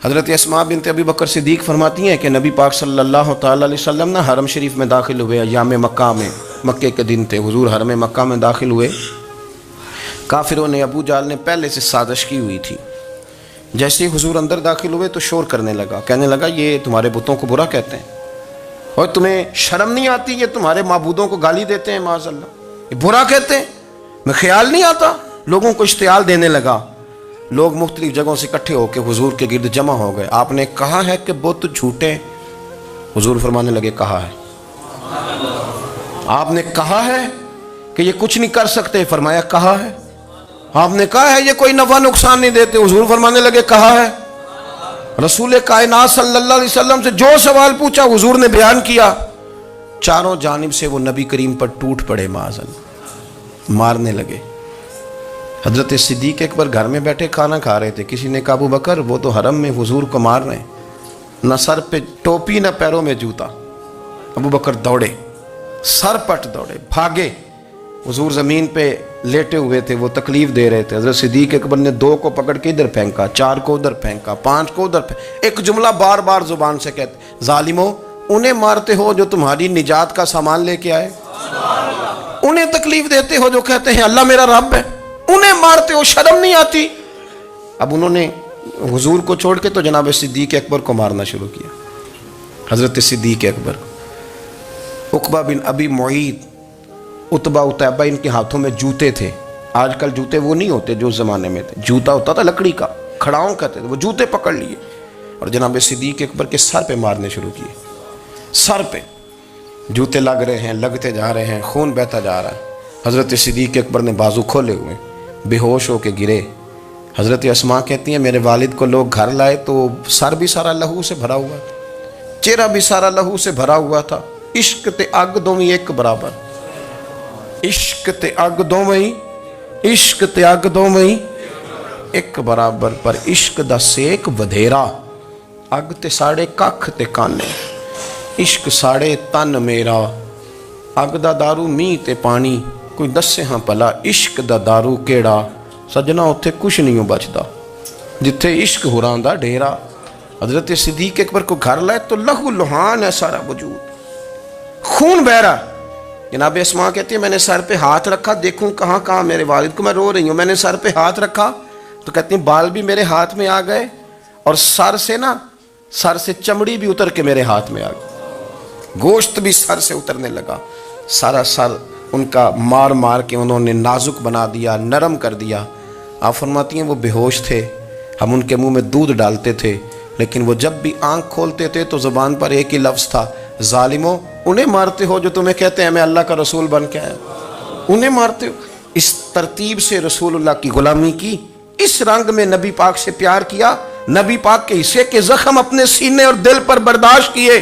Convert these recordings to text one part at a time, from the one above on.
حضرت اسماء بنت ابی بکر صدیق فرماتی ہیں کہ نبی پاک صلی اللہ تعالی علیہ وسلم نا حرم شریف میں داخل ہوئے ایام مکہ میں، مکے کے دن تھے، حضور حرم مکہ میں داخل ہوئے۔ کافروں نے، ابو جہل نے پہلے سے سازش کی ہوئی تھی۔ جیسے ہی حضور اندر داخل ہوئے تو شور کرنے لگا، کہنے لگا یہ تمہارے بتوں کو برا کہتے ہیں اور تمہیں شرم نہیں آتی، یہ تمہارے معبودوں کو گالی دیتے ہیں، معاذ اللہ یہ برا کہتے ہیں، میں خیال نہیں آتا۔ لوگوں کو اشتعال دینے لگا، لوگ مختلف جگہوں سے اکٹھے ہو کے حضور کے گرد جمع ہو گئے۔ آپ نے کہا ہے کہ بت جھوٹے؟ حضور فرمانے لگے کہا ہے۔ آپ نے کہا ہے کہ یہ کچھ نہیں کر سکتے؟ فرمایا کہا ہے۔ آپ نے کہا ہے یہ کوئی نفع نقصان نہیں دیتے؟ حضور فرمانے لگے کہا ہے۔ رسول کائنات صلی اللہ علیہ وسلم سے جو سوال پوچھا حضور نے بیان کیا۔ چاروں جانب سے وہ نبی کریم پر ٹوٹ پڑے، معاذ اللہ، مارنے لگے۔ حضرت صدیق اکبر گھر میں بیٹھے کھانا کھا رہے تھے، کسی نے کہا ابو بکر وہ تو حرم میں حضور کو مار رہے ہیں، نہ سر پہ ٹوپی نہ پیروں میں جوتا۔ ابو بکر دوڑے، سر پٹ دوڑے، بھاگے۔ حضور زمین پہ لیٹے ہوئے تھے، وہ تکلیف دے رہے تھے۔ حضرت صدیق اکبر نے 2 کو پکڑ کے ادھر پھینکا، 4 کو ادھر پھینکا، 5 کو ادھر پھینکا۔ ایک جملہ بار بار زبان سے کہتے، ظالمو انہیں مارتے ہو جو تمہاری نجات کا سامان لے کے آئے، انہیں تکلیف دیتے ہو جو کہتے ہیں اللہ میرا رب ہے، انہیں مارتے ہو، شرم نہیں آتی؟ اب انہوں نے حضور کو چھوڑ کے تو جناب صدیق اکبر کو مارنا شروع کیا۔ حضرت صدیق اکبر، عقبہ بن ابی معیط، عتبہ اتیبہ، ان کے ہاتھوں میں جوتے تھے۔ آج کل جوتے وہ نہیں ہوتے جو اس زمانے میں تھے، جوتا ہوتا تھا لکڑی کا، کھڑاؤں کہتے تھے، وہ جوتے پکڑ لیے اور جناب صدیق اکبر کے سر پہ مارنے شروع کیے۔ سر پہ جوتے لگ رہے ہیں، لگتے جا رہے ہیں، خون بہتا جا رہا ہے۔ حضرت صدیق اکبر نے بازو کھولے ہوئے، بے ہوش ہو کے گرے۔ حضرت اسماء کہتی ہیں میرے والد کو لوگ گھر لائے تو سر بھی سارا لہو سے بھرا ہوا تھا، چہرہ بھی سارا لہو سے بھرا ہوا تھا۔ عشق تے اگ دوویں ایک برابر، عشق تے اگ دوویں، عشق تے اگ دوویں ایک برابر، پر عشق دا سیک ودھیرا، اگ تے ساڑے ککھ تے کانے، عشق ساڑے تن میرا، اگ دا دارو می تے پانی، کوئی دسے ہاں پلا عشق دا دارو کیڑا، سجنا اتھے کچھ نہیں ہو بچدا جتھے عشق ہران دا ڈیرا۔ حضرت صدیق اکبر کو گھر لائے تو لہو لہان ہے سارا وجود، خون بہ رہا۔ جناب اسماء کہتی ہے میں نے سر پہ ہاتھ رکھا، دیکھوں کہاں کہاں میرے والد کو، میں رو رہی ہوں، میں نے سر پہ ہاتھ رکھا تو کہتی ہیں بال بھی میرے ہاتھ میں آ گئے اور سر سے چمڑی بھی اتر کے میرے ہاتھ میں آ گئی، گوشت بھی سر سے اترنے لگا، سارا سر ان کا مار مار کے انہوں نے نازک بنا دیا، نرم کر دیا۔ آپ فرماتی ہیں وہ بے ہوش تھے، ہم ان کے منہ میں دودھ ڈالتے تھے، لیکن وہ جب بھی آنکھ کھولتے تھے تو زبان پر ایک ہی لفظ تھا، ظالمو انہیں مارتے ہو جو تمہیں کہتے ہیں میں اللہ کا رسول بن کے آیا، انہیں مارتے ہو۔ اس ترتیب سے رسول اللہ کی غلامی کی، اس رنگ میں نبی پاک سے پیار کیا، نبی پاک کے حصے کے زخم اپنے سینے اور دل پر برداشت کیے۔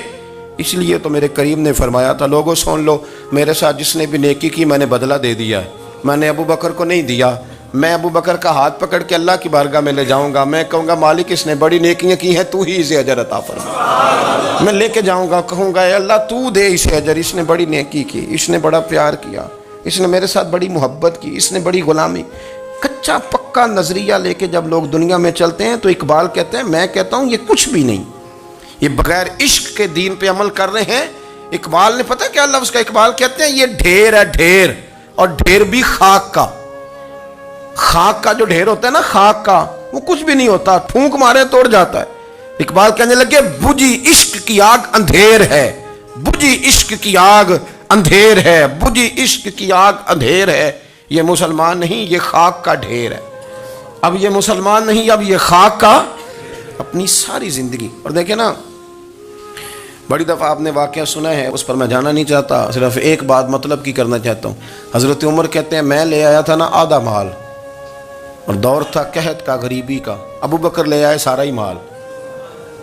اس لیے تو میرے کریم نے فرمایا تھا لوگوں سن لو، میرے ساتھ جس نے بھی نیکی کی میں نے بدلہ دے دیا ہے، میں نے ابو بکر کو نہیں دیا، میں ابو بکر کا ہاتھ پکڑ کے اللہ کی بارگاہ میں لے جاؤں گا، میں کہوں گا مالک اس نے بڑی نیکیاں کی ہیں تو ہی اسے اجر عطا فرما، میں لے کے جاؤں گا، کہوں گا اے اللہ تو دے اسے اجر، اس نے بڑی نیکی کی، اس نے بڑا پیار کیا، اس نے میرے ساتھ بڑی محبت کی، اس نے بڑی غلامی۔ کچا پکا نظریہ لے کے جب لوگ دنیا میں چلتے ہیں تو اقبال کہتے ہیں، میں کہتا ہوں یہ کچھ بھی نہیں، یہ بغیر عشق کے دین پہ عمل کر رہے ہیں۔ اقبال نے پتہ کیا لفظ کا، اقبال کہتے ہیں یہ ڈھیر ہے، ڈھیر، اور ڈھیر بھی خاک کا، خاک کا جو ڈھیر ہوتا ہے نا، خاک کا وہ کچھ بھی نہیں ہوتا، پھونک مارے توڑ جاتا ہے۔ اقبال کہنے لگے بجھی عشق کی آگ اندھیر ہے، بجھی عشق کی آگ اندھیر ہے، بجھی عشق کی آگ اندھیر ہے، یہ مسلمان نہیں یہ خاک کا ڈھیر ہے۔ اب یہ مسلمان نہیں، اب یہ خاک کا، اپنی ساری زندگی۔ اور دیکھیں نا بڑی دفعہ آپ نے واقعہ سنا ہے، اس پر میں جانا نہیں چاہتا، صرف ایک بات مطلب کی کرنا چاہتا ہوں۔ حضرت عمر کہتے ہیں میں لے آیا تھا نا آدھا مال، اور دور تھا قحط کا، غریبی کا، ابو بکر لے آئے سارا ہی مال۔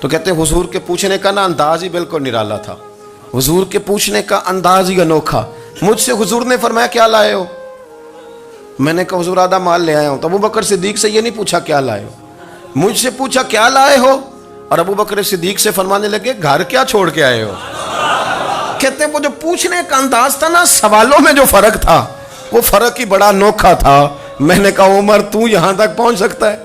تو کہتے ہیں حضور کے پوچھنے کا نا انداز ہی بالکل نرالا تھا، حضور کے پوچھنے کا انداز ہی انوکھا۔ مجھ سے حضور نے فرمایا کیا لائے ہو؟ میں نے کہا حضور آدھا مال لے آیا ہوں۔ تو ابو بکر صدیق سے یہ نہیں پوچھا کیا لائے ہو، مجھ سے پوچھا کیا لائے ہو، اور ابو بکر صدیق سے فرمانے لگے گھر کیا چھوڑ کے آئے ہو۔ کہتے ہیں وہ جو پوچھنے کا انداز تھا نا، سوالوں میں جو فرق تھا وہ فرق ہی بڑا انوکھا تھا۔ میں نے کہا عمر تو یہاں تک پہنچ سکتا ہے؟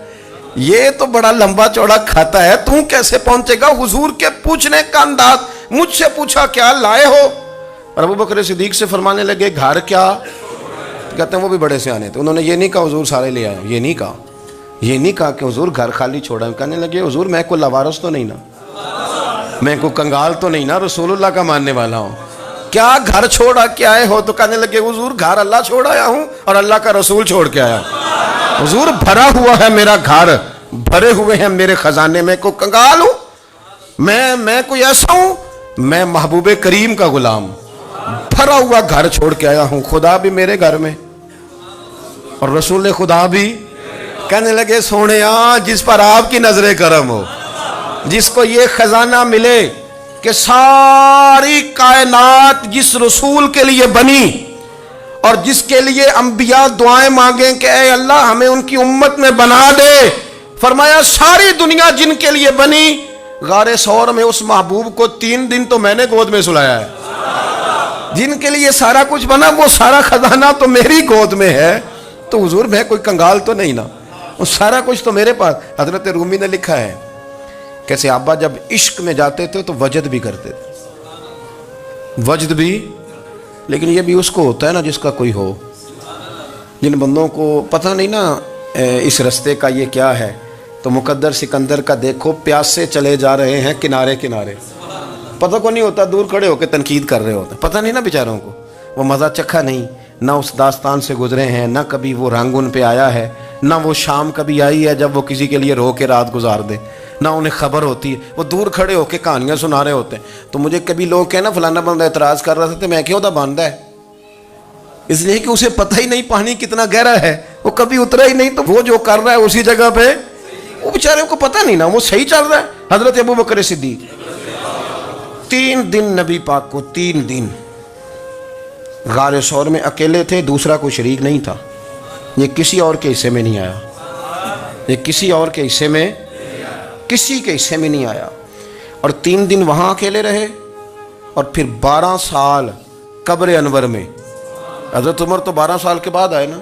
یہ تو بڑا لمبا چوڑا کھاتا ہے، تم کیسے پہنچے گا؟ حضور کے پوچھنے کا انداز، مجھ سے پوچھا کیا لائے ہو؟ اور ابو بکر صدیق سے فرمانے لگے گھر کیا؟ کہتے ہیں وہ بھی بڑے سے آنے تھے، انہوں نے یہ نہیں کہا حضور سارے لے آئے، یہ نہیں کہا کہ حضور گھر خالی چھوڑا۔ کہنے لگے حضور میں کوئی لوارث تو نہیں نا، میں کوئی کنگال تو نہیں نا، رسول اللہ کا ماننے والا ہوں، کیا گھر چھوڑا کے آئے ہو؟ تو کہنے لگے حضور گھر اللہ چھوڑ آیا ہوں اور اللہ کا رسول چھوڑ کے آیا ہوں، حضور بھرا ہوا ہے میرا گھر، بھرے ہوئے ہیں میرے خزانے، میں کوئی کنگال ہوں؟ میں کوئی ایسا ہوں؟ میں محبوب کریم کا غلام، بھرا ہوا گھر چھوڑ کے آیا ہوں، خدا بھی میرے گھر میں اور رسول خدا بھی۔ کہنے لگے سونیا جس پر آپ کی نظر کرم ہو، جس کو یہ خزانہ ملے کہ ساری کائنات جس رسول کے لیے بنی اور جس کے لیے انبیاء دعائیں مانگیں کہ اے اللہ ہمیں ان کی امت میں بنا دے، فرمایا ساری دنیا جن کے لیے بنی، غار ثور میں اس محبوب کو 3 دن تو میں نے گود میں سلایا ہے، جن کے لیے سارا کچھ بنا وہ سارا خزانہ تو میری گود میں ہے، تو حضور میں کوئی کنگال تو نہیں نا، وہ سارا کچھ تو میرے پاس۔ حضرت رومی نے لکھا ہے کیسے ابا جب عشق میں جاتے تھے تو وجد بھی کرتے تھے، وجد بھی، لیکن یہ بھی اس کو ہوتا ہے نا جس کا کوئی ہو، جن بندوں کو پتہ نہیں نا اس رستے کا یہ کیا ہے، تو مقدر سکندر کا دیکھو پیاسے چلے جا رہے ہیں کنارے کنارے، پتہ کو نہیں ہوتا، دور کھڑے ہو کے تنقید کر رہے ہوتے، پتہ نہیں نا بیچاروں کو، وہ مزہ چکھا نہیں، نہ اس داستان سے گزرے ہیں، نہ کبھی وہ رنگ ان پہ آیا ہے، نہ وہ شام کبھی آئی ہے جب وہ کسی کے لیے رو کے رات گزار دے، نہ انہیں خبر ہوتی ہے، وہ دور کھڑے ہو کے کہانیاں سنا رہے ہوتے ہیں۔ تو مجھے کبھی لوگ کہنا فلانا بندہ اعتراض کر رہا تھا، تو میں کیوں تھا باندھا ہے؟ اس لیے کہ اسے پتہ ہی نہیں پانی کتنا گہرا ہے، وہ کبھی اترا ہی نہیں، تو وہ جو کر رہا ہے اسی جگہ پہ، وہ بیچارے کو پتہ نہیں نا، وہ صحیح چل رہا ہے۔ حضرت ابو بکر صدیق 3 دن نبی پاک کو 3 دن غار ثور میں اکیلے تھے، دوسرا کوئی شریک نہیں تھا، یہ کسی اور کے حصے میں نہیں آیا، یہ کسی اور کے حصے میں، کسی کے حصے میں نہیں آیا، اور 3 دن وہاں اکیلے رہے، اور پھر 12 سال قبر انور میں، حضرت عمر تو 12 سال کے بعد آئے نا،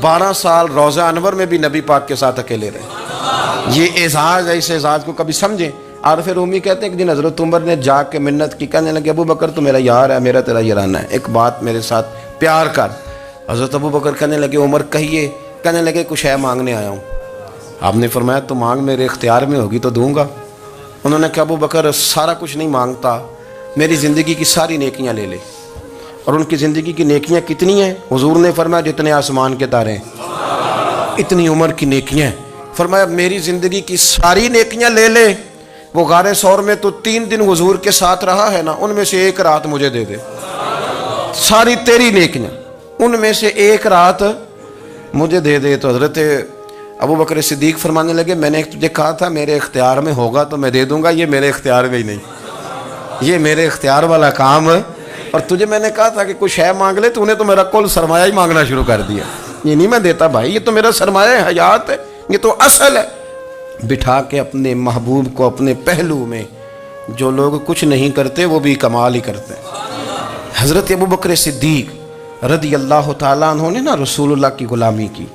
12 سال روضہ انور میں بھی نبی پاک کے ساتھ اکیلے رہے۔ یہ اعزاز ہے، اس اعزاز کو کبھی سمجھیں۔ عارف رومی کہتے ہیں کہ دن حضرت عمر نے جا کے منت کی، کہنے لگے ابو بکر تو میرا یار ہے، میرا تیرا یارانہ ہے، ایک بات میرے ساتھ پیار کر۔ حضرت ابو بکر کہنے لگے عمر کہیے، کہنے لگے کچھ ہے مانگنے آیا ہوں۔ آپ نے فرمایا تو مانگ، میرے اختیار میں ہوگی تو دوں گا۔ انہوں نے کہا ابو بکر سارا کچھ نہیں مانگتا، میری زندگی کی ساری نیکیاں لے لے۔ اور ان کی زندگی کی نیکیاں کتنی ہیں؟ حضور نے فرمایا جتنے آسمان کے تارے ہیں، اتنی عمر کی نیکیاں ہیں۔ فرمایا میری زندگی کی ساری نیکیاں لے لے، وہ غار ثور میں تو 3 دن حضور کے ساتھ رہا ہے نا، ان میں سے 1 رات مجھے دے دے، ساری تیری نیکیاں، ان میں سے 1 رات مجھے دے دے۔ تو حضرت ابو بکر صدیق فرمانے لگے میں نے تجھے کہا تھا میرے اختیار میں ہوگا تو میں دے دوں گا، یہ میرے اختیار میں ہی نہیں، یہ میرے اختیار والا کام ہے، اور تجھے میں نے کہا تھا کہ کچھ ہے مانگ لے، تو نے تو میرا کل سرمایہ ہی مانگنا شروع کر دیا، یہ نہیں میں دیتا بھائی، یہ تو میرا سرمایہ حیات ہے، یہ تو اصل ہے۔ بٹھا کے اپنے محبوب کو اپنے پہلو میں، جو لوگ کچھ نہیں کرتے وہ بھی کمال ہی کرتے ہیں۔ حضرت ابو بکر صدیق رضی اللہ تعالیٰ عنہ نے نا رسول اللہ کی غلامی کی،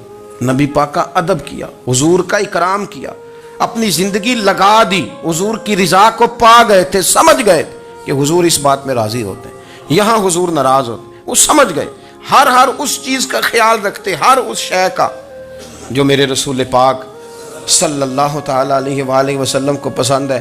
نبی پاک کا ادب کیا، حضور کا اکرام کیا، اپنی زندگی لگا دی، حضور کی رضا کو پا گئے تھے، سمجھ گئے کہ حضور اس بات میں راضی ہوتے ہیں، یہاں حضور ناراض ہوتے، وہ سمجھ گئے، ہر اس چیز کا خیال رکھتے، ہر اس شے کا جو میرے رسول پاک صلی اللہ تعالیٰ علیہ وآلہ وسلم کو پسند ہے۔